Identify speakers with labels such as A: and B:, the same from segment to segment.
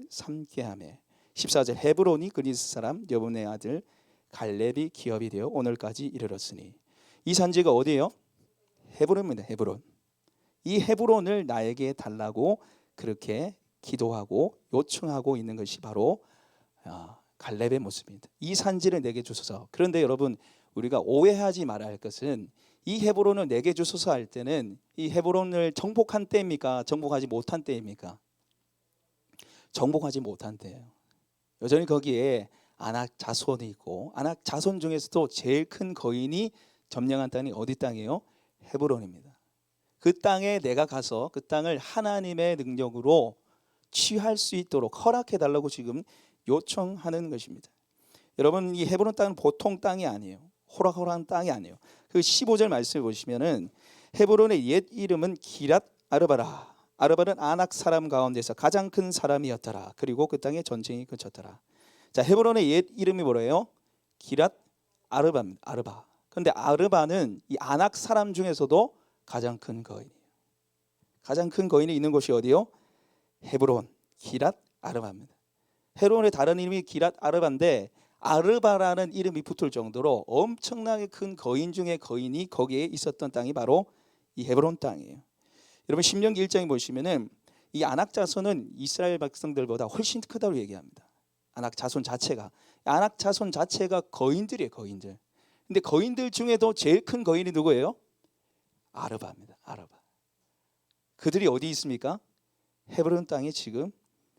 A: 삼게 하매. 14절 헤브론이 그리스 사람 여분의 아들 갈렙이 기업이 되어 오늘까지 이르렀으니. 이 산지가 어디예요? 헤브론입니다. 헤브론. 이 헤브론을 나에게 달라고 그렇게 기도하고 요청하고 있는 것이 바로 갈렙의 모습입니다. 이 산지를 내게 주소서. 그런데 여러분, 우리가 오해하지 말아야 할 것은 이 헤브론을 내게 주소서 할 때는 이 헤브론을 정복한 때입니까? 정복하지 못한 때입니까? 정복하지 못한 때예요. 여전히 거기에 아낙 자손이 있고, 아낙 자손 중에서도 제일 큰 거인이 점령한 땅이 어디 땅이에요? 헤브론입니다. 그 땅에 내가 가서 그 땅을 하나님의 능력으로 취할 수 있도록 허락해 달라고 지금 요청하는 것입니다. 여러분, 이 헤브론 땅은 보통 땅이 아니에요. 호락호락한 땅이 아니에요. 그 15절 말씀을 보시면은 헤브론의 옛 이름은 기랏 아르바라. 아르바는 아낙 사람 가운데서 가장 큰 사람이었더라. 그리고 그 땅에 전쟁이 그쳤더라. 자, 헤브론의 옛 이름이 뭐래요? 기랏 아르바입니다. 아르바. 그런데 아르바는 이 아낙 사람 중에서도 가장 큰 거인이에요. 가장 큰 거인이 있는 곳이 어디요? 헤브론, 기랏 아르바입니다. 헤브론의 다른 이름이 기랏 아르바인데 아르바라는 이름이 붙을 정도로 엄청나게 큰 거인 중에 거인이 거기에 있었던 땅이 바로 이 헤브론 땅이에요. 여러분, 신명기 1장에 보시면은 이 아낙 자손은 이스라엘 백성들보다 훨씬 크다고 얘기합니다. 아낙 자손 자체가 거인들이에요. 거인들. 근데 거인들 중에도 제일 큰 거인이 누구예요? 아르바입니다. 아르바. 그들이 어디 있습니까? 헤브론 땅에 지금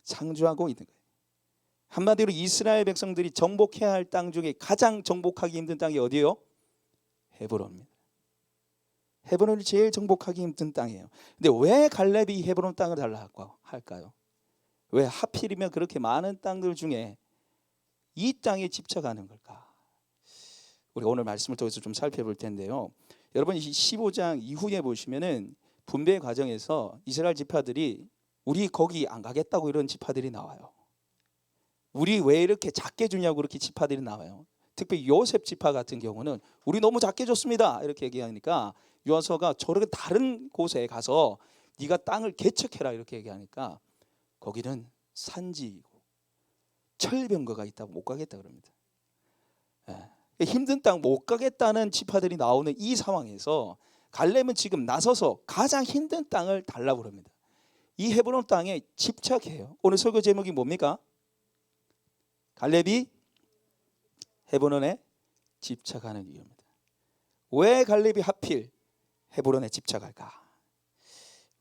A: 상주하고 있는 거예요. 한마디로 이스라엘 백성들이 정복해야 할 땅 중에 가장 정복하기 힘든 땅이 어디예요? 헤브론입니다. 헤브론이 제일 정복하기 힘든 땅이에요. 근데 왜 갈렙이 헤브론 땅을 달라고 할까요? 왜 하필이면 그렇게 많은 땅들 중에 이 땅에 집착하는 걸까? 우리가 오늘 말씀을 통해서 좀 살펴볼 텐데요. 여러분, 15장 이후에 보시면은 분배 과정에서 이스라엘 지파들이 우리 거기 안 가겠다고 이런 지파들이 나와요. 우리 왜 이렇게 작게 주냐고 그렇게 지파들이 나와요. 특히 요셉 지파 같은 경우는 우리 너무 작게 줬습니다 이렇게 얘기하니까 요아서가 저렇게 다른 곳에 가서 네가 땅을 개척해라 이렇게 얘기하니까 거기는 산지이고 철병거가 있다고 못 가겠다 그럽니다. 힘든 땅 못 가겠다는 지파들이 나오는 이 상황에서 갈렙은 지금 나서서 가장 힘든 땅을 달라고 그럽니다. 이 헤브론 땅에 집착해요. 오늘 설교 제목이 뭡니까? 갈렙이 헤브론에 집착하는 이유입니다. 왜 갈렙이 하필 헤브론에 집착할까?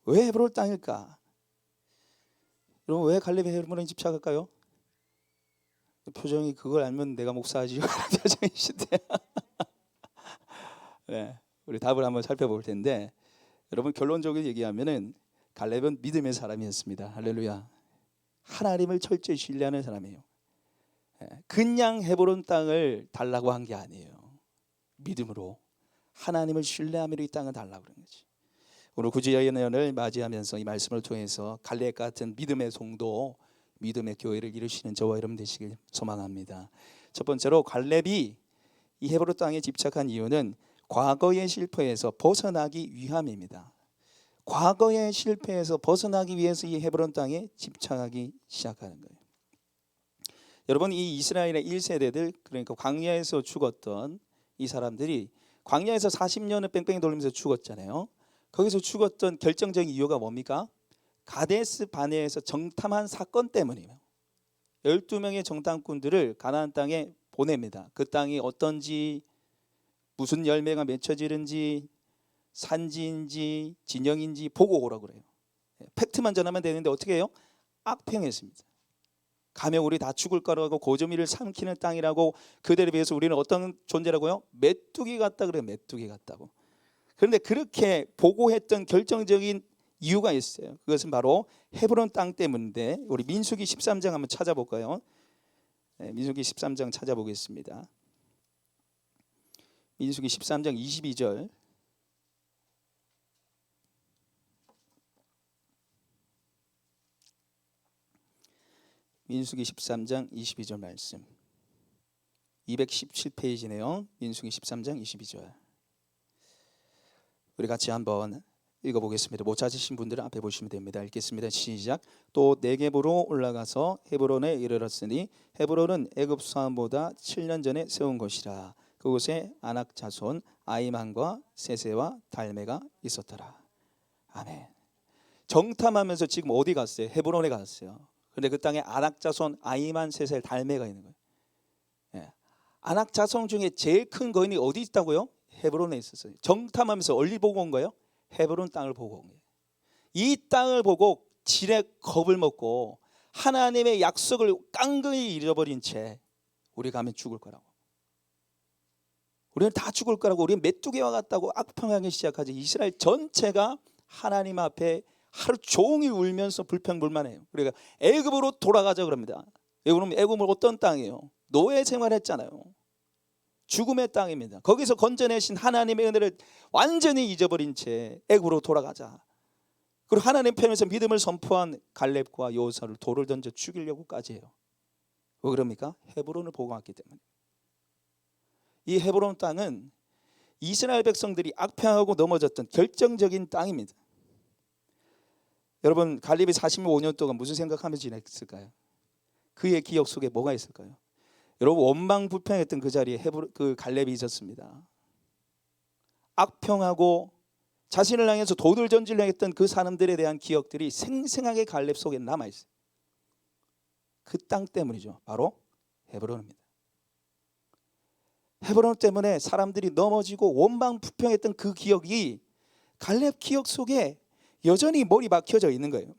A: 왜 헤브론 땅일까? 여러분, 왜 갈렙이 헤브론에 집착할까요? 표정이 그걸 알면 내가 목사하지요 표정이신데 네, 우리 답을 한번 살펴볼 텐데, 여러분, 결론적으로 얘기하면은 갈렙은 믿음의 사람이었습니다. 할렐루야. 하나님을 철저히 신뢰하는 사람이에요. 그냥 헤브론 땅을 달라고 한 게 아니에요. 믿음으로 하나님을 신뢰하며 이 땅을 달라고 그런 거지. 오늘 구주여인을 맞이하면서 이 말씀을 통해서 갈렙 같은 믿음의 성도, 믿음의 교회를 이루시는 저와 여러분 되시길 소망합니다. 첫 번째로 갈렙이 이 헤브론 땅에 집착한 이유는 과거의 실패에서 벗어나기 위함입니다. 과거의 실패에서 벗어나기 위해서 이 헤브론 땅에 집착하기 시작하는 거예요. 여러분, 이 이스라엘의 1세대들, 그러니까 광야에서 죽었던 이 사람들이 광야에서 40년을 뺑뺑이 돌리면서 죽었잖아요. 거기서 죽었던 결정적인 이유가 뭡니까? 가데스 바네에서 정탐한 사건 때문이에요. 12명의 정탐꾼들을 가나안 땅에 보냅니다. 그 땅이 어떤지, 무슨 열매가 맺혀지는지, 산지인지 진영인지 보고 오라고 그래요. 팩트만 전하면 되는데 어떻게 해요? 악평했습니다. 가면 우리 다 죽을 거라고 고조미를 삼키는 땅이라고, 그들에 비해서 우리는 어떤 존재라고요? 메뚜기 같다 그래요. 메뚜기 같다고. 그런데 그렇게 보고했던 결정적인 이유가 있어요. 그것은 바로 헤브론 땅 때문인데, 우리 민수기 13장 한번 찾아볼까요? 민수기 13장 찾아보겠습니다. 민수기 13장 22절. 민수기 13장 22절 말씀. 217페이지네요. 민수기 13장 22절. 우리 같이 한번 읽어보겠습니다. 못 찾으신 분들은 앞에 보시면 됩니다. 읽겠습니다. 시작. 또 네겝으로 올라가서 헤브론에 이르렀으니 헤브론은 애굽 수함보다 7년 전에 세운 곳이라. 그곳에 아낙 자손 아이만과 세세와 달메가 있었더라. 아멘. 정탐하면서 지금 어디 갔어요? 헤브론에 갔어요. 그런데 그 땅에 아낙 자손 아이만, 세세, 달메가 있는 거예요. 예. 아낙 자손 중에 제일 큰 거인이 어디 있다고요? 헤브론에 있었어요. 정탐하면서 어디 보고 온 거예요? 헤브론 땅을 보고 온 거예요. 이 땅을 보고 지레 겁을 먹고 하나님의 약속을 깡그리 잃어버린 채 우리 가면 죽을 거라고. 우리는 다 죽을 거라고. 우리는 메뚜기와 같다고 악평하기 시작하지. 이스라엘 전체가 하나님 앞에 하루 종일 울면서 불평불만해요. 그러니까 애굽으로 돌아가자 그럽니다. 애굽은 어떤 땅이에요? 노예 생활했잖아요. 죽음의 땅입니다. 거기서 건져내신 하나님의 은혜를 완전히 잊어버린 채 애굽으로 돌아가자. 그리고 하나님 편에서 믿음을 선포한 갈렙과 여호수아를 돌을 던져 죽이려고까지 해요. 왜 그럽니까? 헤브론을 보고 왔기 때문에. 이 헤브론 땅은 이스라엘 백성들이 악평하고 넘어졌던 결정적인 땅입니다. 여러분, 갈렙이 45년 동안 무슨 생각하면서 지냈을까요? 그의 기억 속에 뭐가 있을까요? 여러분, 원망불평했던 그 자리에 그 갈렙이 있었습니다. 악평하고 자신을 향해서 돌을 던지려 했던 그 사람들에 대한 기억들이 생생하게 갈렙 속에 남아있어요. 그 땅 때문이죠. 바로 헤브론입니다. 헤브론 때문에 사람들이 넘어지고 원망불평했던 그 기억이 갈렙 기억 속에 여전히 머리 박혀져 있는 거예요.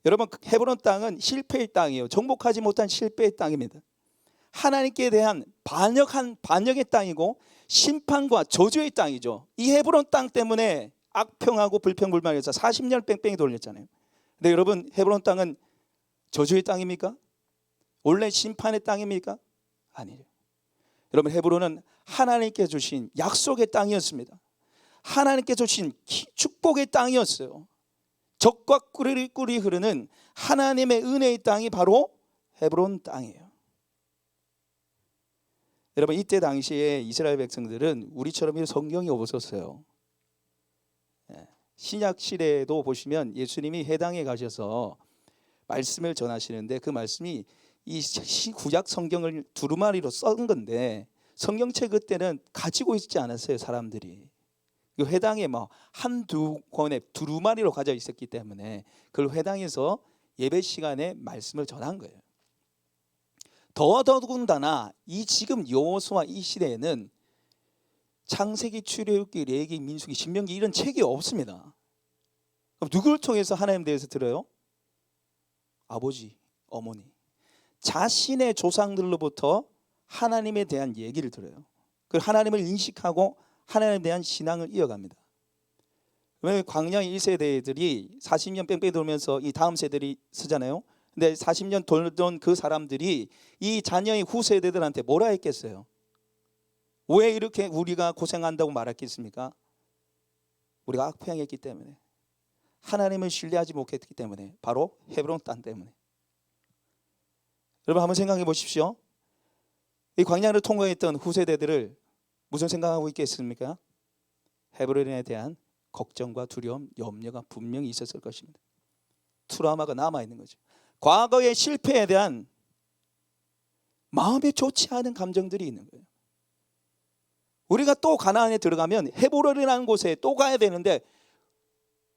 A: 여러분, 헤브론 땅은 실패의 땅이에요. 정복하지 못한 실패의 땅입니다. 하나님께 대한 반역의 땅이고 심판과 저주의 땅이죠. 이 헤브론 땅 때문에 악평하고 불평불만해서 40년 뺑뺑이 돌렸잖아요. 근데 여러분, 헤브론 땅은 저주의 땅입니까? 원래 심판의 땅입니까? 아니에요. 여러분, 헤브론은 하나님께 주신 약속의 땅이었습니다. 하나님께 주신 축복의 땅이었어요. 적과 꿀이 흐르는 하나님의 은혜의 땅이 바로 헤브론 땅이에요. 여러분, 이때 당시에 이스라엘 백성들은 우리처럼 성경이 없었어요. 신약 시대에도 보시면 예수님이 회당에 가셔서 말씀을 전하시는데 그 말씀이 이 구약 성경을 두루마리로 쓴 건데 성경책 그때는 가지고 있지 않았어요. 사람들이 그 회당에 한두 권의 두루마리로 가져 있었기 때문에 그걸 회당에서 예배 시간에 말씀을 전한 거예요. 더더군다나 이 지금 여호수아 이 시대에는 창세기, 출애굽기, 레위기, 민수기, 신명기 이런 책이 없습니다. 그럼 누구를 통해서 하나님 대해서 들어요? 아버지, 어머니, 자신의 조상들로부터 하나님에 대한 얘기를 들어요. 그 하나님을 인식하고 하나님에 대한 신앙을 이어갑니다. 왜 광야 1세대들이 40년 뺑뺑이 돌면서 이 다음 세대들이 쓰잖아요. 근데 40년 돌던 그 사람들이 이 자녀의 후세대들한테 뭐라 했겠어요? 왜 이렇게 우리가 고생한다고 말했겠습니까? 우리가 악평했기 때문에, 하나님을 신뢰하지 못했기 때문에, 바로 헤브론 땅 때문에. 여러분, 한번 생각해 보십시오. 이 광야를 통과했던 후세대들을 무슨 생각하고 있겠습니까? 헤브론에 대한 걱정과 두려움, 염려가 분명히 있었을 것입니다. 트라우마가 남아있는 거죠. 과거의 실패에 대한 마음에 좋지 않은 감정들이 있는 거예요. 우리가 또 가나안에 들어가면 헤브론이라는 곳에 또 가야 되는데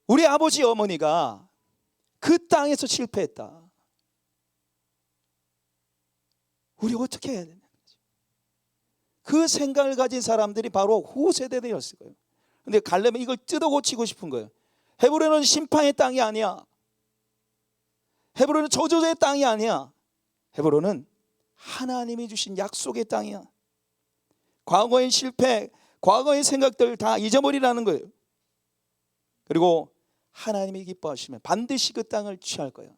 A: 우리 아버지 어머니가 그 땅에서 실패했다. 우리 어떻게 해야 되냐. 그 생각을 가진 사람들이 바로 후세대들이었을 거예요. 그런데 갈렙은 이걸 뜯어고치고 싶은 거예요. 헤브론은 심판의 땅이 아니야. 헤브론은 저주의 땅이 아니야. 헤브론은 하나님이 주신 약속의 땅이야. 과거의 실패, 과거의 생각들 다 잊어버리라는 거예요. 그리고 하나님이 기뻐하시면 반드시 그 땅을 취할 거야.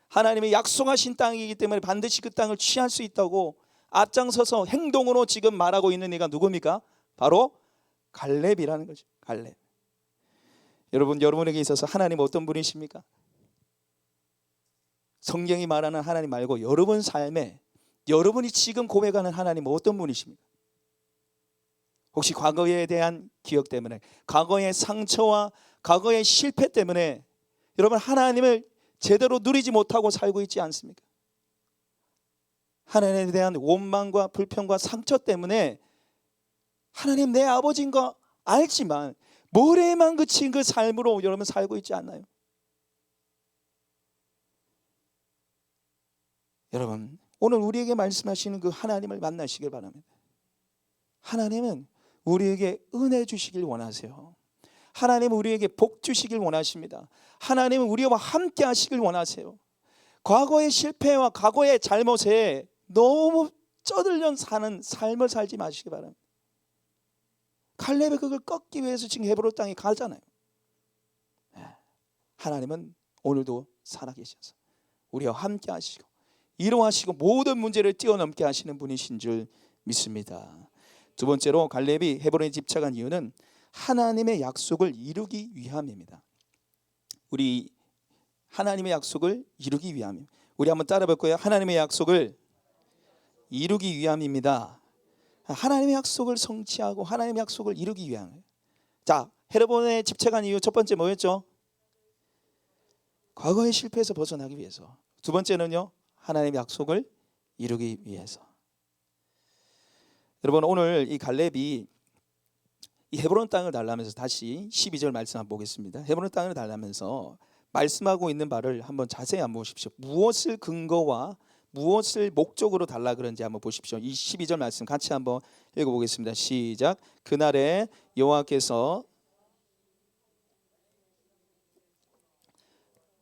A: 하나님의 약속하신 땅이기 때문에 반드시 그 땅을 취할 수 있다고 앞장서서 행동으로 지금 말하고 있는 이가 누굽니까? 바로 갈렙이라는 거죠. 갈렙. 여러분에게 있어서 하나님 어떤 분이십니까? 성경이 말하는 하나님 말고 여러분 삶에 여러분이 지금 고백하는 하나님 어떤 분이십니까? 혹시 과거에 대한 기억 때문에, 과거의 상처와 과거의 실패 때문에 여러분 하나님을 제대로 누리지 못하고 살고 있지 않습니까? 하나님에 대한 원망과 불평과 상처 때문에 하나님 내 아버지인 거 알지만 모래만 그친 그 삶으로 여러분 살고 있지 않나요? 여러분 오늘 우리에게 말씀하시는 그 하나님을 만나시길 바랍니다. 하나님은 우리에게 은혜 주시길 원하세요. 하나님은 우리에게 복 주시길 원하십니다. 하나님은 우리와 함께 하시길 원하세요. 과거의 실패와 과거의 잘못에 너무 쩌들려 사는 삶을 살지 마시기 바랍니다. 칼렙이 그걸 꺾기 위해서 지금 헤브론 땅에 가잖아요. 하나님은 오늘도 살아계셔서 우리와 함께 하시고 이루하시고 모든 문제를 뛰어넘게 하시는 분이신 줄 믿습니다. 두 번째로 갈렙이 헤브론에 집착한 이유는 하나님의 약속을 이루기 위함입니다. 우리 하나님의 약속을 이루기 위함. 우리 한번 따라 볼 거예요. 하나님의 약속을 이루기 위함입니다. 하나님의 약속을 성취하고 하나님의 약속을 이루기 위함. 자, 헤브론에 집착한 이유 첫 번째 뭐였죠? 과거의 실패에서 벗어나기 위해서. 두 번째는요, 하나님의 약속을 이루기 위해서. 여러분 오늘 이 갈렙이 이 헤브론 땅을 달라면서 다시 12절 말씀 한번 보겠습니다. 헤브론 땅을 달라면서 말씀하고 있는 바를 한번 자세히 한번 보십시오. 무엇을 근거와 무엇을 목적으로 달라 그런지 한번 보십시오. 이 12절 말씀 같이 한번 읽어보겠습니다. 시작. 그날에 여호와께서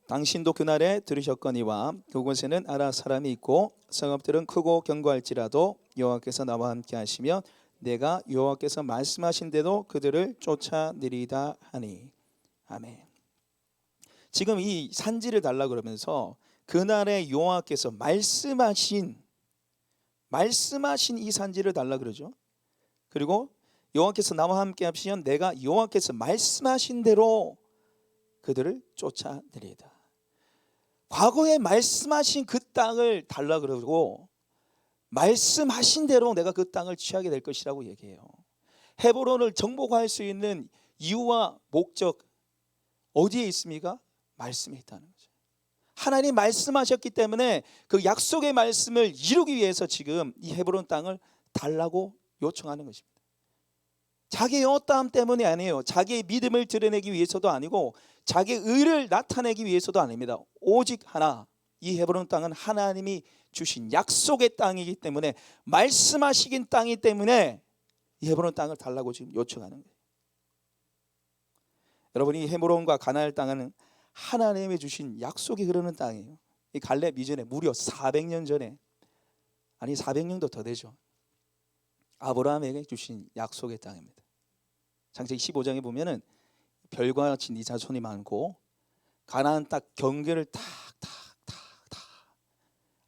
A: 당신도 그날에 들으셨거니와 그곳에는 아라 사람이 있고 성읍들은 크고 견고할지라도 여호와께서 나와 함께 하시며 내가 여호와께서 말씀하신 대로 그들을 쫓아내리다 하니. 아멘. 지금 이 산지를 달라 그러면서 그날에 여호와께서 말씀하신 이 산지를 달라 그러죠. 그리고 여호와께서 나와 함께 하시면 내가 여호와께서 말씀하신 대로 그들을 쫓아내리다. 과거에 말씀하신 그 땅을 달라 그러고 말씀하신 대로 내가 그 땅을 취하게 될 것이라고 얘기해요. 헤브론을 정복할 수 있는 이유와 목적 어디에 있습니까? 말씀에 있다는 거죠. 하나님 말씀하셨기 때문에 그 약속의 말씀을 이루기 위해서 지금 이 헤브론 땅을 달라고 요청하는 것입니다. 자기의 어떠함 때문이 아니에요. 자기의 믿음을 드러내기 위해서도 아니고 자기의 의를 나타내기 위해서도 아닙니다. 오직 하나, 이 헤브론 땅은 하나님이 주신 약속의 땅이기 때문에 말씀하시긴 땅이기 때문에 이 헤브론 땅을 달라고 지금 요청하는 거예요. 여러분 이 헤브론과 가나안 땅은 하나님이 주신 약속이 흐르는 땅이에요. 이 갈렙 이전에 무려 400년 전에, 아니 400년도 더 되죠, 아브라함에게 주신 약속의 땅입니다. 창세기 15장에 보면은 별과 같이 네 자손이 많고 가나안 땅 경계를 탁탁탁탁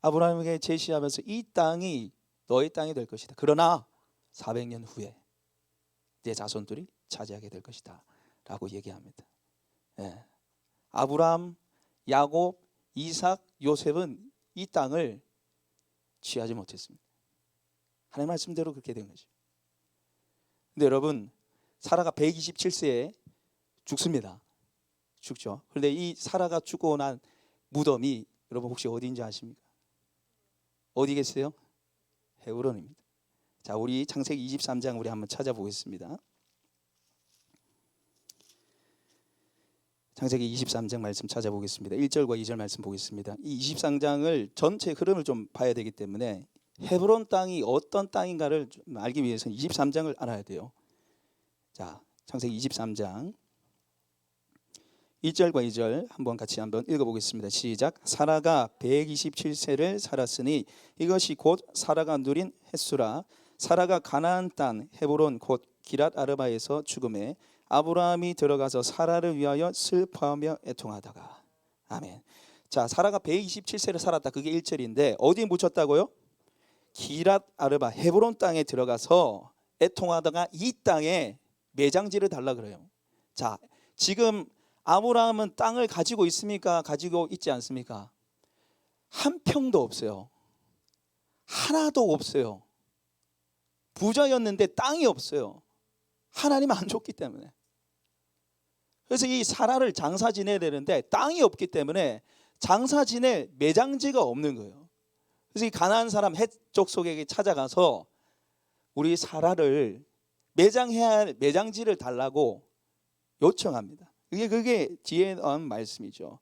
A: 아브라함에게 제시하면서 이 땅이 너의 땅이 될 것이다. 그러나 400년 후에 내 자손들이 차지하게 될 것이다 라고 얘기합니다. 예. 아브라함, 야곱, 이삭, 요셉은 이 땅을 취하지 못했습니다. 하나님 말씀대로 그렇게 된 거죠. 근데 여러분 사라가 127세에 죽습니다. 죽죠. 그런데 이 사라가 죽고 난 무덤이 여러분 혹시 어디인지 아십니까? 어디 계세요? 헤브론입니다. 자, 우리 창세기 23장 우리 한번 찾아보겠습니다. 창세기 23장 말씀 찾아보겠습니다. 1절과 2절 말씀 보겠습니다. 이 23장을 전체 흐름을 좀 봐야 되기 때문에 헤브론 땅이 어떤 땅인가를 좀 알기 위해서는 23장을 알아야 돼요. 자, 창세기 23장 1절과 2절 한번 같이 한번 읽어보겠습니다. 시작. 사라가 127세를 살았으니 이것이 곧 사라가 누린 햇수라. 사라가 가나안 땅 헤브론 곧 기랏 아르바에서 죽음에 아브라함이 들어가서 사라를 위하여 슬퍼하며 애통하다가. 아멘. 자, 사라가 127세를 살았다. 그게 1절인데 어디에 묻혔다고요? 기랏 아르바 헤브론 땅에 들어가서 애통하다가 이 땅에 매장지를 달라 그래요. 자, 지금 아브라함은 땅을 가지고 있습니까? 가지고 있지 않습니까? 한 평도 없어요. 하나도 없어요. 부자였는데 땅이 없어요. 하나님 안 줬기 때문에. 그래서 이 사라를 장사 지내야 되는데 땅이 없기 때문에 장사 지낼 매장지가 없는 거예요. 그래서 이 가나안 사람 헷 족속에게 찾아가서 우리 사라를 매장해야 할 매장지를 달라고 요청합니다. 그게 뒤에 나온 말씀이죠.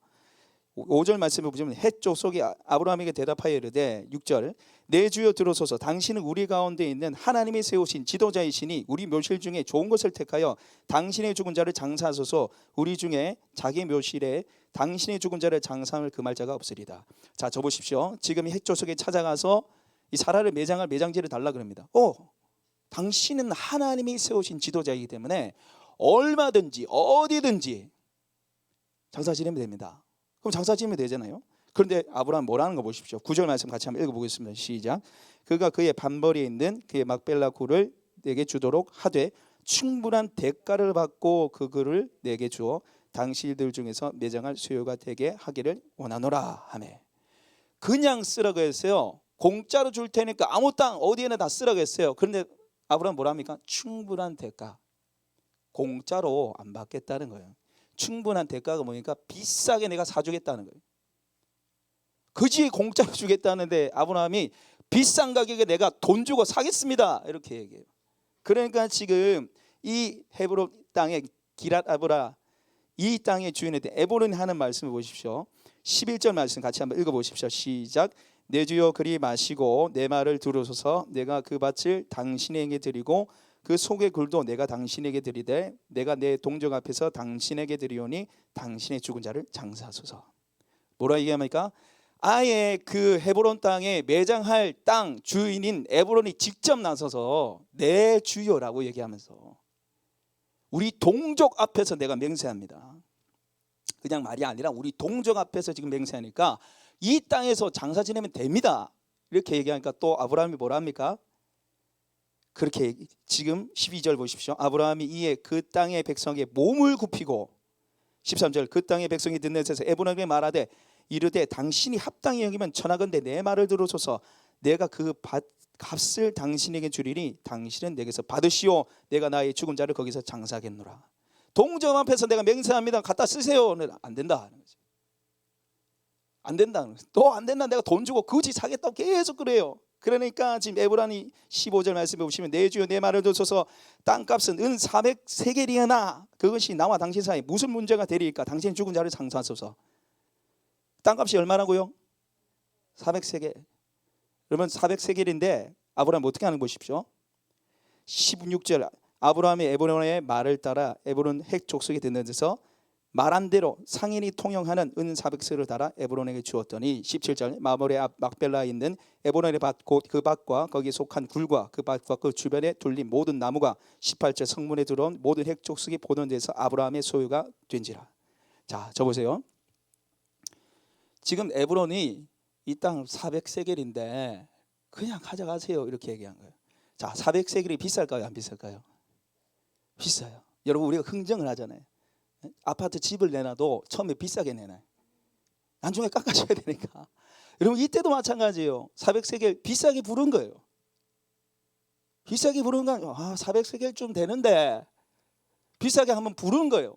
A: 5절 말씀을 보시면 헷 족속이 아브라함에게 대답하여 이르되 6절 내 주여 들으소서 당신은 우리 가운데 있는 하나님이 세우신 지도자이시니 우리 묘실 중에 좋은 것을 택하여 당신의 죽은 자를 장사하소서 우리 중에 자기 묘실에 당신의 죽은 자를 장사함을 금할 자가 없으리다. 자, 저 보십시오. 지금 이 헷 족속에 찾아가서 이 사라를 매장할 매장지를 달라 그럽니다. 당신은 하나님이 세우신 지도자이기 때문에 얼마든지 어디든지 장사 지내면 됩니다. 그럼 장사 지으면 되잖아요. 그런데 아브라함 뭐라는 거 보십시오. 9절 말씀 같이 한번 읽어보겠습니다. 시작. 그가 그의 반벌이에 있는 그의 막벨라 굴을 내게 주도록 하되 충분한 대가를 받고 그 굴을 내게 주어 당신들 중에서 매장할 수요가 되게 하기를 원하노라 하매. 그냥 쓰라고 했어요. 공짜로 줄 테니까 아무 땅 어디에나 다 쓰라고 했어요. 그런데 아브라함 뭐라 합니까? 충분한 대가. 공짜로 안 받겠다는 거예요. 충분한 대가가 뭐니까 비싸게 내가 사주겠다는 거예요. 그지 공짜로 주겠다는데 아브라함이 비싼 가격에 내가 돈 주고 사겠습니다 이렇게 얘기해요. 그러니까 지금 이 헤브론 땅의 기랏 아브라 이 땅의 주인에 대해 에브론이 하는 말씀을 보십시오. 11절 말씀 같이 한번 읽어보십시오. 시작. 내 주여 그리 마시고 내 말을 들으소서 내가 그 밭을 당신에게 드리고 그 속의 굴도 내가 당신에게 드리되 내가 내 동정 앞에서 당신에게 드리오니 당신의 죽은 자를 장사하소서. 뭐라 얘기합니까? 아예 그 헤브론 땅에 매장할 땅 주인인 에브론이 직접 나서서 내 주여라고 얘기하면서 우리 동족 앞에서 내가 맹세합니다. 그냥 말이 아니라 우리 동족 앞에서 지금 맹세하니까 이 땅에서 장사 지내면 됩니다 이렇게 얘기하니까 또 아브라함이 뭐라 합니까? 그렇게 지금 12절 보십시오. 아브라함이 이에 그 땅의 백성에게 몸을 굽히고 13절 그 땅의 백성이 듣는 데서 에브론에게 말하되 이르되 당신이 합당히 여기면 천하건대 내 말을 들으소서 내가 그 값을 당신에게 주리니 당신은 내게서 받으시오 내가 나의 죽은 자를 거기서 장사하겠노라. 동정 앞에서 내가 맹세합니다. 갖다 쓰세요. 안 된다 하는 거죠. 안 된다. 또 안 된다. 내가 돈 주고 그지 사겠다고 계속 그래요. 그러니까 지금 에브라니 15절 말씀해 보시면 내 주여 내 말을 들으소서 땅값은 은 400세겔이나 그것이 나와 당신 사이에 무슨 문제가 되리까 당신 죽은 자를 장사하소서. 땅값이 얼마라고요? 400세겔. 그러면 400세겔인데 아브라함 어떻게 하는 거 보십시오. 16절 아브라함이 에브론의 말을 따라 에브론 헷 족속이 듣는 데서 말한 대로 상인이 통용하는 은 400세를 달아 에브론에게 주었더니 17절 마몰의 앞 막벨라에 있는 에브론의 밭 곧 그 밭과 거기에 속한 굴과 그 밭과 그 주변에 둘린 모든 나무가 18절 성문에 들어온 모든 헷 족속이 보는 데서 아브라함의 소유가 된지라. 자, 저 보세요. 지금 에브론이 이 땅 400세겔인데 그냥 가져가세요 이렇게 얘기한 거예요. 자, 400세겔이 비쌀까요 안 비쌀까요? 비싸요. 여러분 우리가 흥정을 하잖아요. 아파트 집을 내놔도 처음에 비싸게 내놔요. 나중에 깎아줘야 되니까. 여러분 이때도 마찬가지예요. 400세겔 비싸게 부른 거예요. 비싸게 부른 건 400세겔 좀 되는데 비싸게 한번 부른 거예요.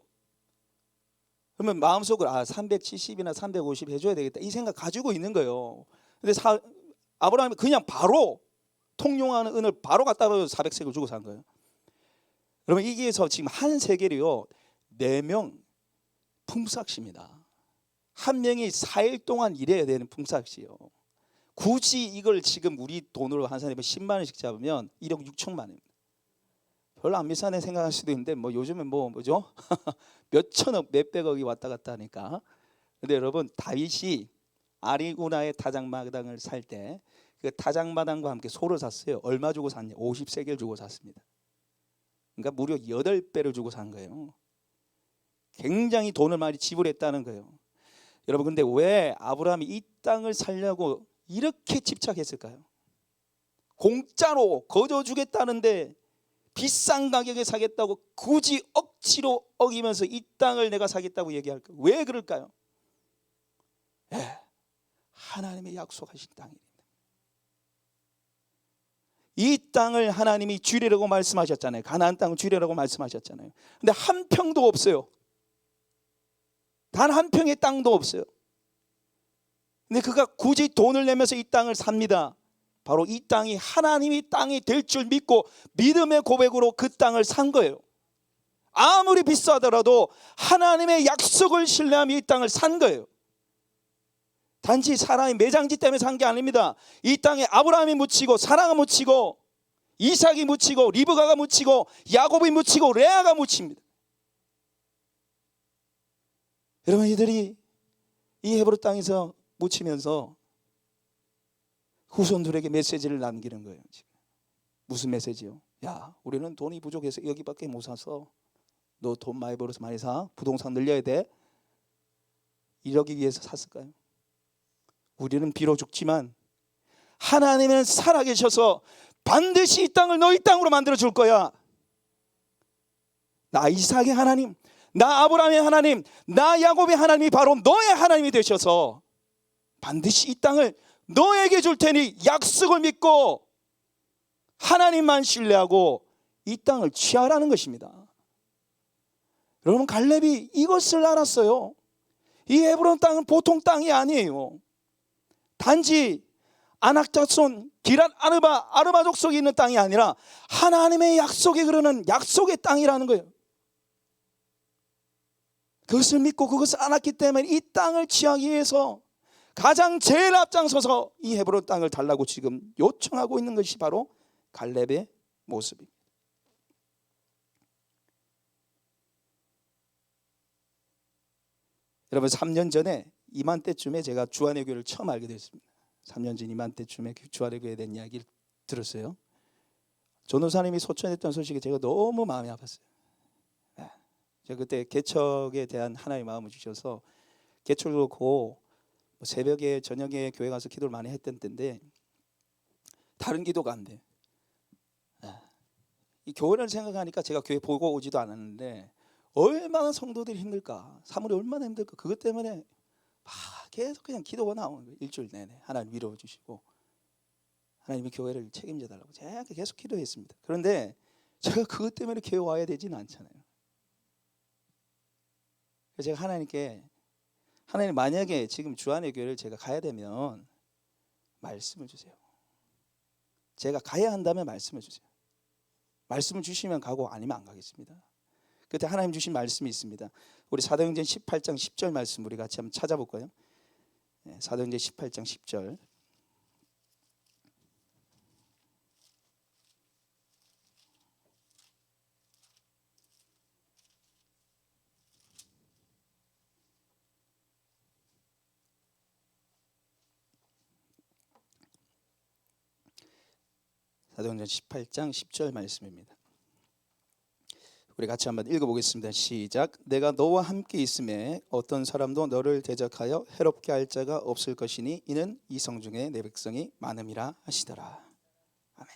A: 그러면 마음속으로 370이나 350 해줘야 되겠다 이 생각 가지고 있는 거예요. 근데 아브라함이 그냥 바로 통용하는 은을 바로 갖다 줘서 400세겔 주고 산 거예요. 그러면 이게서 지금 한 세겔이요 4명 품삯입니다. 한 명이 4일 동안 일해야 되는 품삯이요. 굳이 이걸 지금 우리 돈으로 한 사람이 10만 원씩 잡으면 1억 6천만 원입니다. 별로 안 비싸네 생각할 수도 있는데 요즘엔 뭐죠? 몇 천억 몇백억이 왔다 갔다 하니까. 근데 여러분 다윗이 아리우나의 타작마당을 살 때 그 타작마당과 함께 소를 샀어요. 얼마 주고 샀냐? 50세겔 주고 샀습니다. 그러니까 무려 8배를 주고 산 거예요. 굉장히 돈을 많이 지불했다는 거예요. 여러분 근데 왜 아브라함이 이 땅을 살려고 이렇게 집착했을까요? 공짜로 거저 주겠다는데 비싼 가격에 사겠다고 굳이 억지로 어기면서 이 땅을 내가 사겠다고 얘기할까요? 왜 그럴까요? 하나님의 약속하신 땅입니다. 이 땅을 하나님이 주리라고 말씀하셨잖아요. 가나안 땅을 주리라고 말씀하셨잖아요. 근데 한 평도 없어요. 단 한 평의 땅도 없어요. 근데 그가 굳이 돈을 내면서 이 땅을 삽니다. 바로 이 땅이 하나님이 땅이 될 줄 믿고 믿음의 고백으로 그 땅을 산 거예요. 아무리 비싸더라도 하나님의 약속을 신뢰하며 이 땅을 산 거예요. 단지 사람이 매장지 때문에 산 게 아닙니다. 이 땅에 아브라함이 묻히고 사라가 묻히고 이삭이 묻히고 리브가가 묻히고 야곱이 묻히고 레아가 묻힙니다. 여러분, 이들이 이 헤브론 땅에서 묻히면서 후손들에게 메시지를 남기는 거예요. 지금. 무슨 메시지요? 야, 우리는 돈이 부족해서 여기밖에 못 사서 너 돈 많이 벌어서 많이 사. 부동산 늘려야 돼. 이러기 위해서 샀을까요? 우리는 비록 죽지만 하나님은 살아계셔서 반드시 이 땅을 너희 땅으로 만들어 줄 거야. 나 이삭의 하나님, 나 아브라함의 하나님, 나 야곱의 하나님이 바로 너의 하나님이 되셔서 반드시 이 땅을 너에게 줄 테니 약속을 믿고 하나님만 신뢰하고 이 땅을 취하라는 것입니다. 여러분, 갈렙이 이것을 알았어요. 이 헤브론 땅은 보통 땅이 아니에요. 단지 아낙 자손 기랏 아르바 족속이 있는 땅이 아니라 하나님의 약속에 흐르는 약속의 땅이라는 거예요. 그것을 믿고 그것을 알았기 때문에 이 땅을 취하기 위해서 가장 제일 앞장서서 이 헤브론 땅을 달라고 지금 요청하고 있는 것이 바로 갈렙의 모습입니다. 여러분, 3년 전에 이맘때쯤에 제가 주안의 교회를 처음 알게 됐습니다. 3년 전 이맘때쯤에 주안의 교회에 대한 이야기를 들었어요. 전도사님이 소천했던 소식에 제가 너무 마음이 아팠어요. 제가 그때 개척에 대한 하나님의 마음을 주셔서 개척을 놓고 새벽에 저녁에 교회 가서 기도를 많이 했던 때인데 다른 기도가 안 돼요. 이 교회를 생각하니까 제가 교회 보고 오지도 않았는데 얼마나 성도들이 힘들까, 사물이 얼마나 힘들까. 그것 때문에 막 계속 그냥 기도가 나오는 거예요. 일주일 내내 하나님 위로해 주시고 하나님이 교회를 책임져 달라고 제가 계속 기도했습니다. 그런데 제가 그것 때문에 교회 와야 되지는 않잖아요. 그래서 제가 하나님께, 하나님 만약에 지금 주안의 교회를 제가 가야 되면 말씀을 주세요. 제가 가야 한다면 말씀을 주세요. 말씀을 주시면 가고 아니면 안 가겠습니다. 그때 하나님 주신 말씀이 있습니다. 우리 사도행전 18장 10절 말씀 우리 같이 한번 찾아볼까요? 사도행전 18장 10절. 사도행전 18장 10절 말씀입니다. 우리 같이 한번 읽어보겠습니다. 시작. 내가 너와 함께 있음에 어떤 사람도 너를 대적하여 해롭게 할 자가 없을 것이니 이는 이 성중에 내 백성이 많음이라 하시더라. 아멘.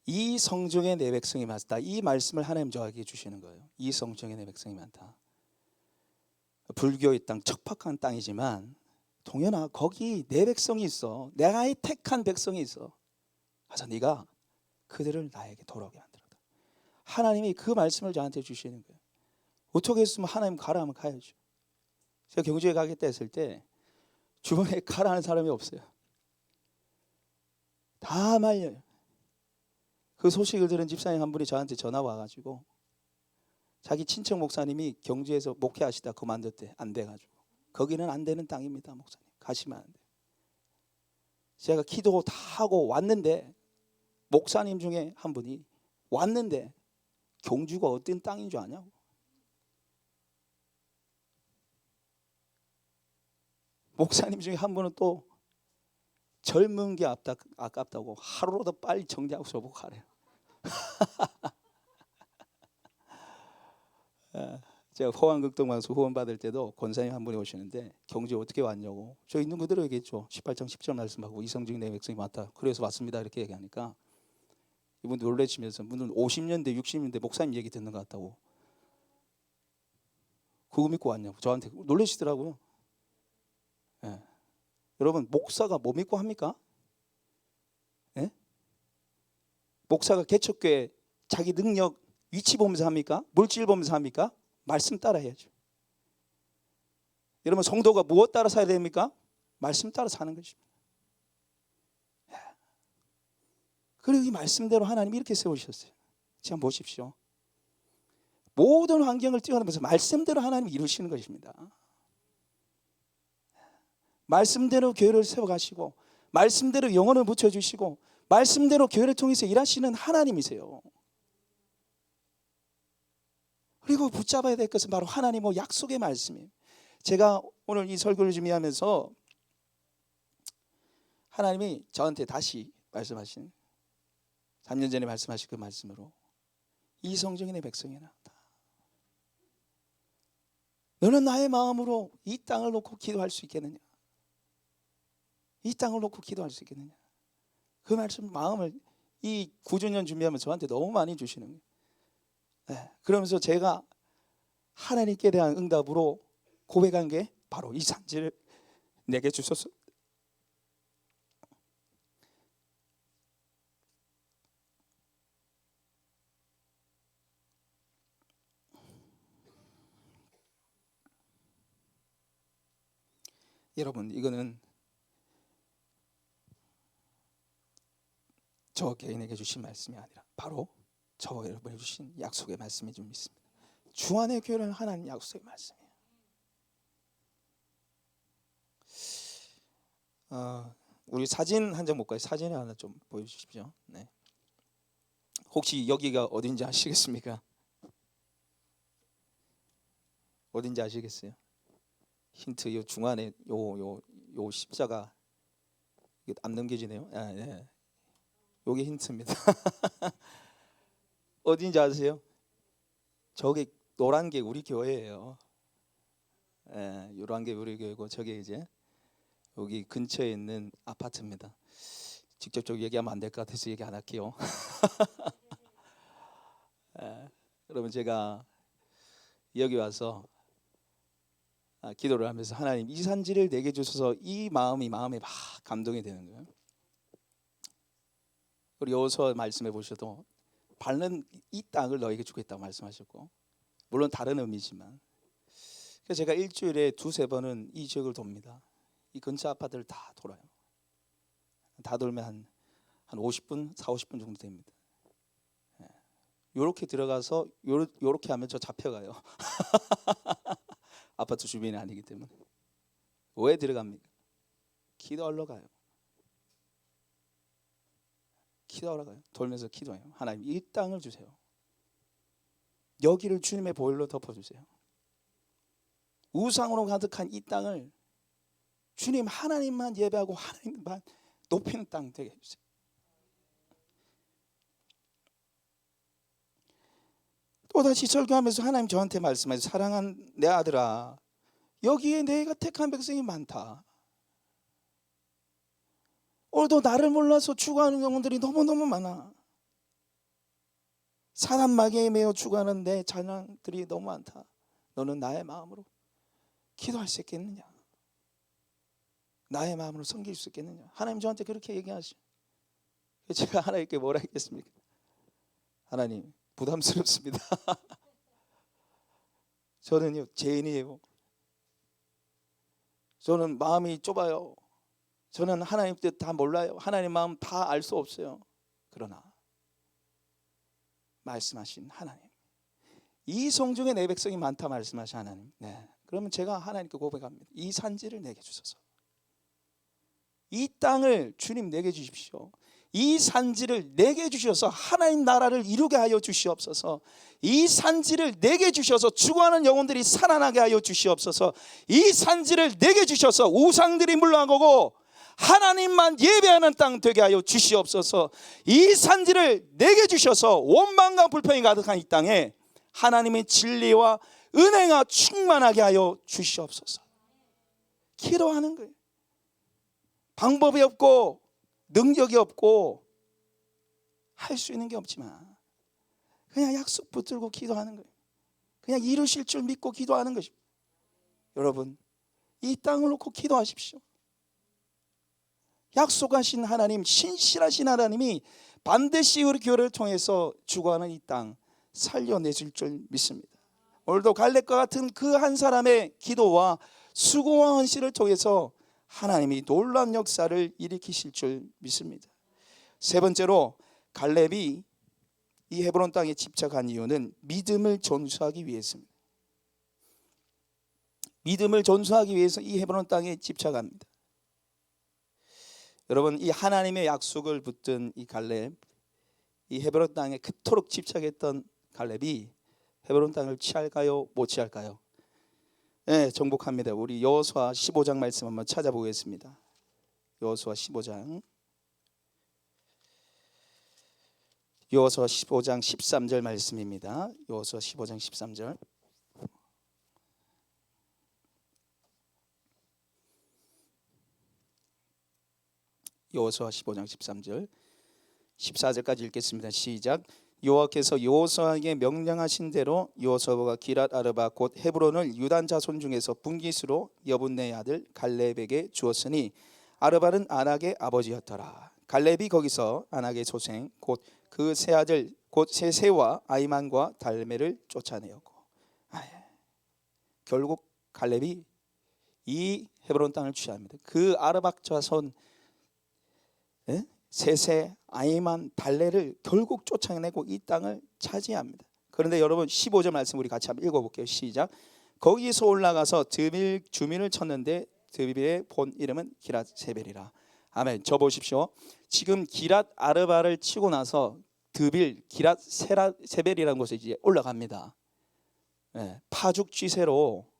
A: 이 성중에 내 백성이 많다. 이 말씀을 하나님 저에게 주시는 거예요. 이 성중에 내 백성이 많다. 불교의 땅, 척박한 땅이지만 동현아, 거기 내 백성이 있어. 내가 택한 백성이 있어. 가서 네가 그들을 나에게 돌아오게 만들어. 하나님이 그 말씀을 저한테 주시는 거예요. 어떻게 했으면 하나님 가라 하면 가야죠. 제가 경주에 가겠다 했을 때 주변에 가라는 사람이 없어요. 다 말려요. 그 소식을 들은 집사님 한 분이 저한테 전화 와가지고 자기 친척 목사님이 경주에서 목회하시다 그만뒀대. 안 돼가지고. 거기는 안 되는 땅입니다, 목사님. 가시면 안 돼요. 제가 기도 다 하고 왔는데 목사님 중에 한 분이 왔는데 경주가 어떤 땅인 줄 아냐고. 목사님 중에 한 분은 또 젊은 게 아깝다고 하루라도 빨리 정리하고 저보고 가래요. 제가 호환극동방송 후원 받을 때도 권사님 한 분이 오시는데 경주 어떻게 왔냐고. 저 있는 그대로 얘기했죠. 18장 10절 말씀하고 이성중 내 백성이 많다. 그래서 왔습니다. 이렇게 얘기하니까 이분 놀래시면서 무슨 50년대 60년대 목사님 얘기 듣는 것 같다고. 그거 믿고 왔냐고 저한테 놀라시더라고요. 예. 여러분, 목사가 뭐 믿고 합니까? 예? 목사가 개척교회 자기 능력 위치 보면서 합니까? 물질 보면서 합니까? 말씀 따라 해야죠. 여러분 성도가 무엇 따라 살아야 됩니까? 말씀 따라 사는 것입니다. 그리고 이 말씀대로 하나님이 이렇게 세우셨어요. 지금 보십시오. 모든 환경을 뛰어넘어서 말씀대로 하나님이 이루시는 것입니다. 말씀대로 교회를 세워가시고 말씀대로 영혼을 붙여주시고 말씀대로 교회를 통해서 일하시는 하나님이세요. 그리고 붙잡아야 될 것은 바로 하나님의 약속의 말씀이에요. 제가 오늘 이 설교를 준비하면서 하나님이 저한테 다시 말씀하신 3년 전에 말씀하신 그 말씀으로 이 성정이 내 백성이 나왔다. 너는 나의 마음으로 이 땅을 놓고 기도할 수 있겠느냐? 이 땅을 놓고 기도할 수 있겠느냐? 그 말씀 마음을 이 9주년 준비하면서 저한테 너무 많이 주시는 거예요. 네, 그러면서 제가 하나님께 대한 응답으로 고백한 게 바로 이 산지를 내게 주소서. 여러분, 이거는 저 개인에게 주신 말씀이 아니라 바로 저와 여러분에게 주신 약속의 말씀인 줄 믿습니다. 주 안의 교회는 하나님 약속의 말씀이에요. 우리 사진 한 장 볼까요? 사진 하나 좀 보여주십시오. 네. 혹시 여기가 어딘지 아시겠습니까? 어딘지 아시겠어요? 힌트, 요 중간에 요 십자가 안 넘겨지네요. 네. 요게 힌트입니다. 어딘지 아세요? 저기 노란 게 우리 교회예요. 예, 노란 게 우리 교회고 저게 이제 여기 근처에 있는 아파트입니다. 직접적으로 얘기하면 안 될 것 같아서 얘기 안 할게요. 예, 여러분 제가 여기 와서 기도를 하면서 하나님 이 산지를 내게 주셔서 이 마음에 막 감동이 되는 거예요. 우리 여호수아 말씀해 보셔도 밟는 이 땅을 너에게 주겠다고 말씀하셨고, 물론 다른 의미지만, 그래서 제가 일주일에 2-3번은 이 지역을 돕니다. 이 근처 아파트를 다 돌아요. 다 돌면 한 50분, 40-50분 정도 됩니다. 요렇게 들어가서 요렇게 하면 저 잡혀가요. 아파트 주변이 아니기 때문에. 왜 들어갑니까? 기도하러 가요. 기도하러 가요. 돌면서 기도해요. 하나님 이 땅을 주세요. 여기를 주님의 보혈로 덮어주세요. 우상으로 가득한 이 땅을 주님 하나님만 예배하고 하나님만 높이는 땅 되게 해주세요. 또다시 설교하면서 하나님 저한테 말씀하세요. 사랑한 내 아들아, 여기에 내가 택한 백성이 많다. 오늘도 나를 몰라서 죽어가는 영혼들이 너무너무 많아. 사단 마귀에 매여 죽어가는 내 자녀들이 너무 많다. 너는 나의 마음으로 기도할 수 있겠느냐? 나의 마음으로 섬길 수 있겠느냐? 하나님 저한테 그렇게 얘기하시죠. 제가 하나님께 뭐라 했겠습니까? 하나님 부담스럽습니다. 저는요 죄인이에요. 저는 마음이 좁아요. 저는 하나님 뜻 다 몰라요. 하나님 마음 다 알 수 없어요. 그러나 말씀하신 하나님, 이 성중에 내 백성이 많다 말씀하신 하나님. 네. 그러면 제가 하나님께 고백합니다. 이 산지를 내게 주소서. 이 땅을 주님 내게 주십시오. 이 산지를 내게 주셔서 하나님 나라를 이루게 하여 주시옵소서. 이 산지를 내게 주셔서 죽어가는 영혼들이 살아나게 하여 주시옵소서. 이 산지를 내게 주셔서 우상들이 물러가고 하나님만 예배하는 땅 되게 하여 주시옵소서. 이 산지를 내게 주셔서 원망과 불평이 가득한 이 땅에 하나님의 진리와 은혜가 충만하게 하여 주시옵소서. 기도하는 거예요. 방법이 없고 능력이 없고 할 수 있는 게 없지만 그냥 약속 붙들고 기도하는 거예요. 그냥 이루실 줄 믿고 기도하는 것입니다. 여러분 이 땅을 놓고 기도하십시오. 약속하신 하나님, 신실하신 하나님이 반드시 우리 교회를 통해서 죽어가는 이 땅 살려내줄 줄 믿습니다. 오늘도 갈렙과 같은 그 한 사람의 기도와 수고와 헌신을 통해서 하나님이 놀라운 역사를 일으키실 줄 믿습니다. 세 번째로 갈렙이 이 헤브론 땅에 집착한 이유는 믿음을 전수하기 위해서입니다. 믿음을 전수하기 위해서 이 헤브론 땅에 집착합니다. 여러분, 이 하나님의 약속을 붙든 이 갈렙, 이 헤브론 땅에 그토록 집착했던 갈렙이 헤브론 땅을 취할까요? 못 취할까요? 네, 정복합니다. 우리 여호수아 15장 말씀 한번 찾아보겠습니다. 여호수아 15장 13절 말씀입니다. 여호수아 15장 13절. 여호수아 15장 13절 14절까지 읽겠습니다. 시작. 여호와께서 여호수아에게 명령하신 대로 여호수아가 기랏 아르바 곧 헤브론을 유단 자손 중에서 분깃으로 여분네의 아들 갈렙에게 주었으니 아르바는 아낙의 아버지였더라. 갈렙이 거기서 아낙의 소생 곧 그 세 아들 곧 세 세와 아이만과 달메를 쫓아내었고, 결국 갈렙이 이 헤브론 땅을 취합니다. 그 아르바 자손 세세, 아이만, 달레를 결국 쫓아내고 이 땅을 차지합니다. 그런데 여러분 15절 말씀 우리 같이 한번 읽어볼게요. 시작. 거기서 올라가서 드빌 주민을 쳤는데 드빌의 본 이름은 기랏 세벨이라. 아멘. 저 보십시오. 지금 기랏 아르바를 치고 나서 드빌 기랏 세벨이라는 곳에 이제 올라갑니다. 파죽지세로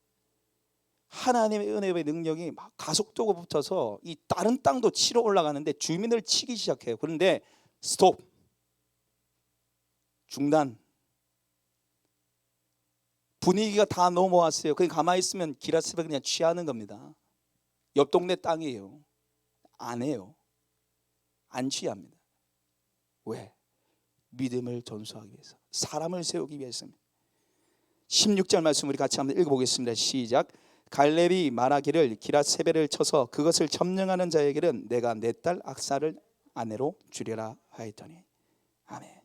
A: 하나님의 은혜의 능력이 막 가속도가 붙어서 이 다른 땅도 치러 올라가는데 주민을 치기 시작해요. 그런데 스톱, 중단. 분위기가 다 넘어왔어요. 그냥 가만히 있으면 기랏세벨 그냥 취하는 겁니다. 옆 동네 땅이에요. 안 해요. 안 취합니다. 왜? 믿음을 전수하기 위해서, 사람을 세우기 위해서입니다. 16절 말씀 우리 같이 한번 읽어보겠습니다. 시작. 갈렙이 말하기를 기랏세벨을 쳐서 그것을 점령하는 자에게는 내가 내 딸 악사를 아내로 주려라 하였더니. 아멘.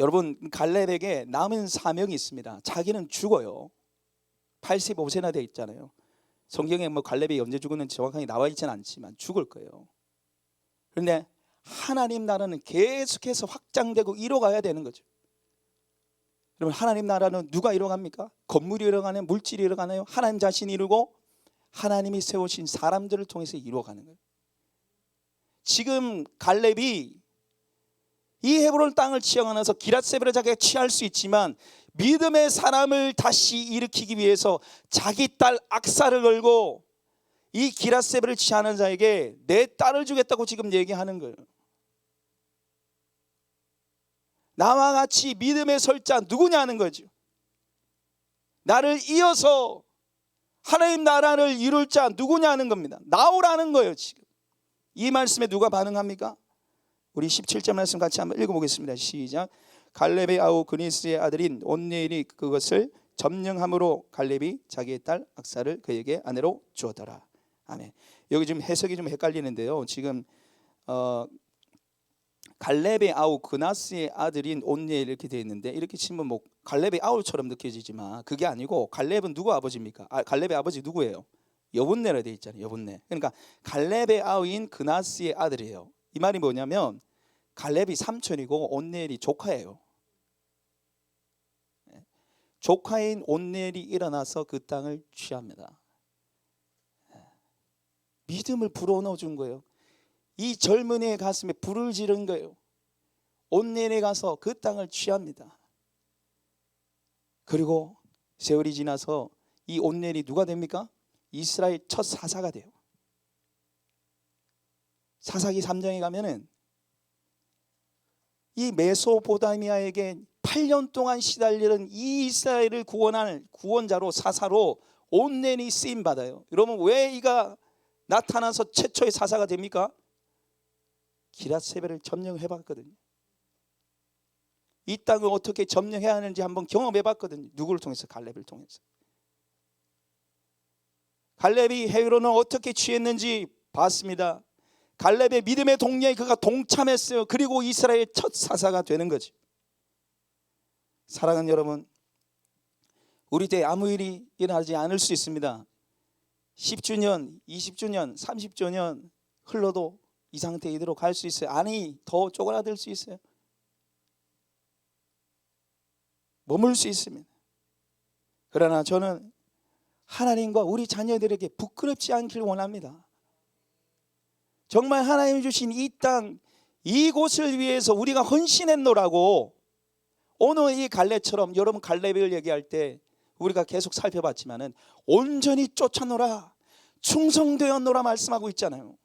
A: 여러분, 갈렙에게 남은 사명이 있습니다. 자기는 죽어요. 85세나 돼 있잖아요. 성경에 뭐 갈렙이 언제 죽었는지 정확하게 나와 있지는 않지만 죽을 거예요. 그런데 하나님 나라는 계속해서 확장되고 이뤄가야 되는 거죠. 여러분, 하나님 나라는 누가 이뤄갑니까? 건물이 이뤄가나요? 물질이 이뤄가나요? 하나님 자신이 이루고 하나님이 세우신 사람들을 통해서 이루어가는 거예요. 지금 갈렙이 이 헤브론 땅을 취하면서 기랏세벨을 자기가 취할 수 있지만 믿음의 사람을 다시 일으키기 위해서 자기 딸 악사를 걸고 이 기랏세벨을 취하는 자에게 내 딸을 주겠다고 지금 얘기하는 거예요. 나와 같이 믿음의 설자 누구냐는 거죠. 나를 이어서 하나님 나라를 이룰 자 누구냐는 겁니다. 나오라는 거예요. 지금 이 말씀에 누가 반응합니까? 우리 17절 말씀 같이 한번 읽어보겠습니다. 시작. 갈렙의 아우 그니스의 아들인 온니엘이 그것을 점령함으로 갈렙이 자기의 딸 악사를 그에게 아내로 주었더라. 아멘. 여기 지금 해석이 좀 헷갈리는데요. 지금 갈렙의 아우 그나스의 아들인 온니엘 이렇게 되어 있는데, 이렇게 치면 뭐 갈렙의 아우처럼 느껴지지만 그게 아니고, 갈렙은 누구 아버지입니까? 갈렙의 아버지 누구예요? 여분네라 되어 있잖아요. 여분네. 그러니까 갈렙의 아우인 그나스의 아들이에요. 이 말이 뭐냐면 갈렙이 삼촌이고 온니엘이 조카예요. 조카인 온니엘이 일어나서 그 땅을 취합니다. 믿음을 불어넣어 준 거예요. 이 젊은이의 가슴에 불을 지른 거예요. 온니엘에 가서 그 땅을 취합니다. 그리고 세월이 지나서 이 온니엘이 누가 됩니까? 이스라엘 첫 사사가 돼요. 사사기 3장에 가면은 이 메소포타미아에게 8년 동안 시달리는 이 이스라엘을 구원할 구원자로, 사사로 온니엘이 쓰임 받아요. 여러분, 왜 이가 나타나서 최초의 사사가 됩니까? 기랏세벨을 점령해 봤거든요. 이 땅을 어떻게 점령해야 하는지 한번 경험해 봤거든요. 누구를 통해서? 갈렙을 통해서. 갈렙이 헤브론을 어떻게 취했는지 봤습니다. 갈렙의 믿음의 동료에 그가 동참했어요. 그리고 이스라엘 첫 사사가 되는 거죠. 사랑하는 여러분, 우리 때 아무 일이 일어나지 않을 수 있습니다. 10주년, 20주년, 30주년 흘러도 이 상태에 이대로 갈 수 있어요. 아니, 더 쪼그라들 수 있어요. 머물 수 있습니다. 그러나 저는 하나님과 우리 자녀들에게 부끄럽지 않길 원합니다. 정말 하나님이 주신 이 땅, 이곳을 위해서 우리가 헌신했노라고, 오늘 이 갈렙처럼, 여러분 갈렙을 얘기할 때 우리가 계속 살펴봤지만은 온전히 쫓아노라, 충성되었노라 말씀하고 있잖아요.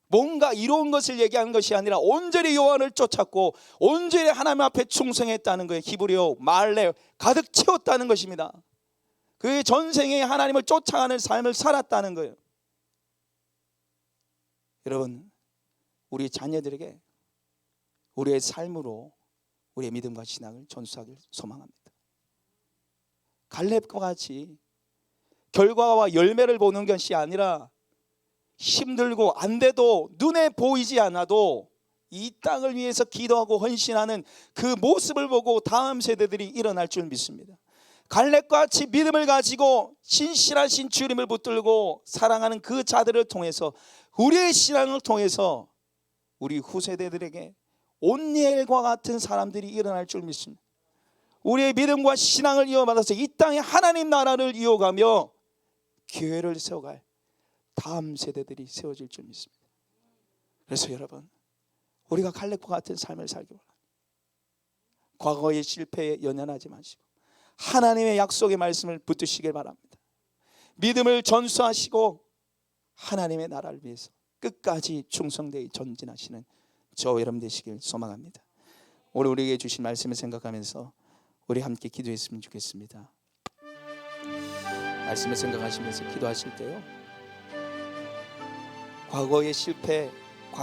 A: 뭔가 이로운 것을 얘기하는 것이 아니라 온전히 여호와를 쫓았고 온전히 하나님 앞에 충성했다는 거예요. 히브리어 말레 가득 채웠다는 것입니다. 그의 전생에 하나님을 쫓아가는 삶을 살았다는 거예요. 여러분, 우리 자녀들에게 우리의 삶으로 우리의 믿음과 신앙을 전수하길 소망합니다. 갈렙과 같이 결과와 열매를 보는 것이 아니라 힘들고 안 돼도 눈에 보이지 않아도 이 땅을 위해서 기도하고 헌신하는 그 모습을 보고 다음 세대들이 일어날 줄 믿습니다. 갈렙과 같이 믿음을 가지고 신실하신 주님을 붙들고 사랑하는 그 자들을 통해서, 우리의 신앙을 통해서 우리 후세대들에게 온니엘과 같은 사람들이 일어날 줄 믿습니다. 우리의 믿음과 신앙을 이어받아서 이 땅에 하나님 나라를 이어가며 교회를 세워갈 다음 세대들이 세워질 줄 믿습니다. 그래서 여러분, 우리가 갈렙과 같은 삶을 살기 바랍니다. 과거의 실패에 연연하지 마시고 하나님의 약속의 말씀을 붙드시길 바랍니다. 믿음을 전수하시고 하나님의 나라를 위해서 끝까지 충성되이 전진하시는 저 여러분 되시길 소망합니다. 오늘 우리에게 주신 말씀을 생각하면서 우리 함께 기도했으면 좋겠습니다. 말씀을 생각하시면서 기도하실 때요, 과거의 실패,